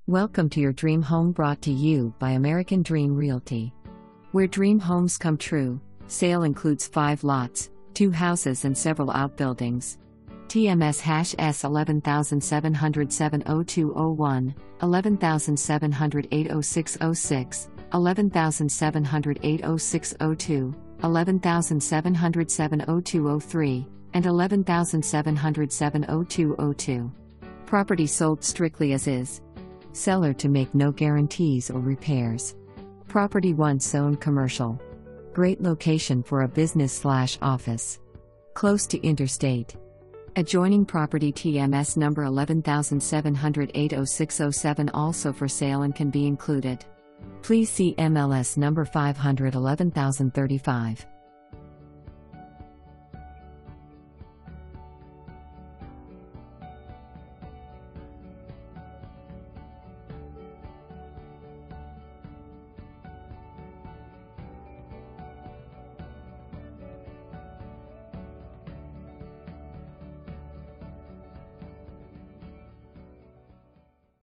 Welcome to your dream home, brought to you by American Dream Realty. Where dream homes come true. Sale includes 5 lots, 2 houses and several outbuildings. TMS #S 11707-0201, 11708-0606, 11708-0602, 11707-0203, and 11707-0202. Property sold strictly as is. Seller to make no guarantees or repairs. Property once zoned commercial. Great location for a business/office. Close to interstate. Adjoining property TMS number 11708-0607 also for sale and can be included. Please see MLS number 511035.